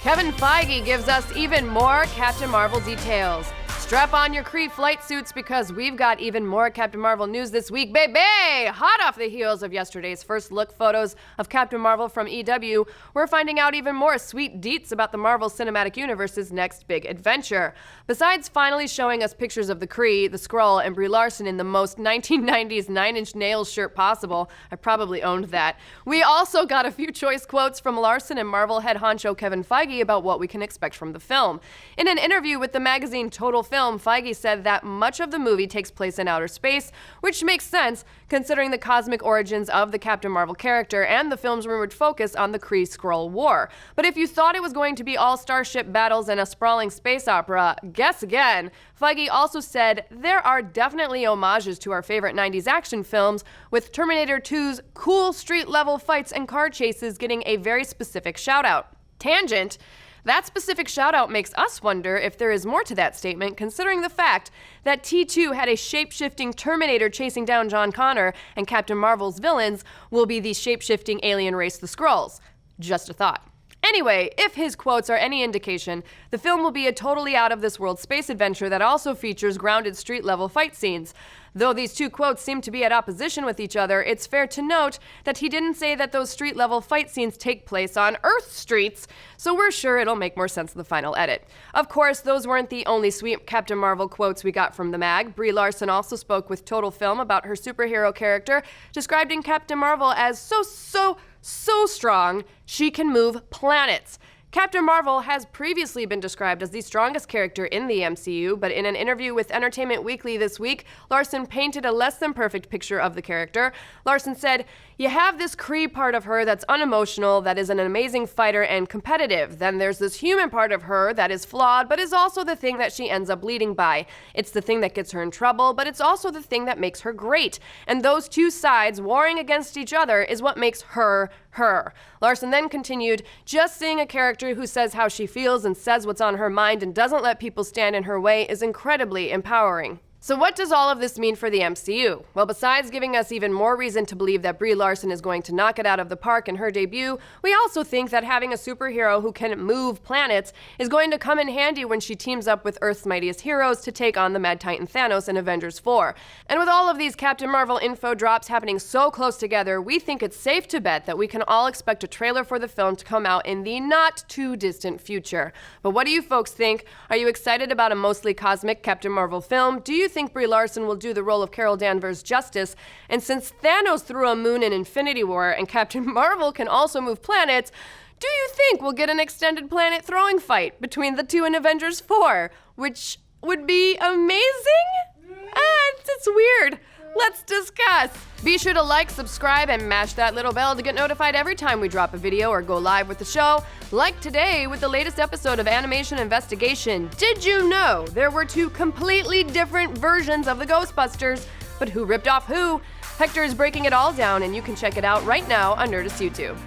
Kevin Feige gives us even more Captain Marvel details. Strap on your Kree flight suits because we've got even more Captain Marvel news this week, baby! Hot off the heels of yesterday's first look photos of Captain Marvel from EW, we're finding out even more sweet deets about the Marvel Cinematic Universe's next big adventure. Besides finally showing us pictures of the Kree, the Skrull, and Brie Larson in the most 1990s Nine Inch Nails shirt possible, I probably owned that, we also got a few choice quotes from Larson and Marvel head honcho Kevin Feige about what we can expect from the film. In an interview with the magazine Total Film, Feige said that much of the movie takes place in outer space, which makes sense considering the cosmic origins of the Captain Marvel character and the film's rumored focus on the Kree-Skrull War. But if you thought it was going to be all starship battles and a sprawling space opera, guess again. Feige also said there are definitely homages to our favorite 90s action films, with Terminator 2's cool street-level fights and car chases getting a very specific shout-out. Tangent. That specific shout-out makes us wonder if there is more to that statement, considering the fact that T2 had a shape-shifting Terminator chasing down John Connor, and Captain Marvel's villains will be the shape-shifting alien race, the Skrulls. Just a thought. Anyway, if his quotes are any indication, the film will be a totally out-of-this-world space adventure that also features grounded street-level fight scenes. Though these two quotes seem to be at opposition with each other, it's fair to note that he didn't say that those street-level fight scenes take place on Earth streets, so we're sure it'll make more sense in the final edit. Of course, those weren't the only sweet Captain Marvel quotes we got from the mag. Brie Larson also spoke with Total Film about her superhero character, describing Captain Marvel as so strong, she can move planets. Captain Marvel has previously been described as the strongest character in the MCU, but in an interview with Entertainment Weekly this week, Larson painted a less than perfect picture of the character. Larson said, "You have this Kree part of her that's unemotional, that is an amazing fighter and competitive. Then there's this human part of her that is flawed, but is also the thing that she ends up leading by. It's the thing that gets her in trouble, but it's also the thing that makes her great. And those two sides warring against each other is what makes her, her." Larson then continued, "Just seeing a character who says how she feels and says what's on her mind and doesn't let people stand in her way is incredibly empowering." So what does all of this mean for the MCU? Well, besides giving us even more reason to believe that Brie Larson is going to knock it out of the park in her debut, we also think that having a superhero who can move planets is going to come in handy when she teams up with Earth's mightiest heroes to take on the Mad Titan Thanos in Avengers 4. And with all of these Captain Marvel info drops happening so close together, we think it's safe to bet that we can all expect a trailer for the film to come out in the not-too-distant future. But what do you folks think? Are you excited about a mostly cosmic Captain Marvel film? Do you think Brie Larson will do the role of Carol Danvers justice? And since Thanos threw a moon in Infinity War and Captain Marvel can also move planets, do you think we'll get an extended planet throwing fight between the two in Avengers 4? Which would be amazing? It's weird. Let's discuss. Be sure to like, subscribe, and mash that little bell to get notified every time we drop a video or go live with the show. Like today with the latest episode of Animation Investigation. Did you know there were two completely different versions of the Ghostbusters? But who ripped off who? Hector is breaking it all down, and you can check it out right now on Nerdist YouTube.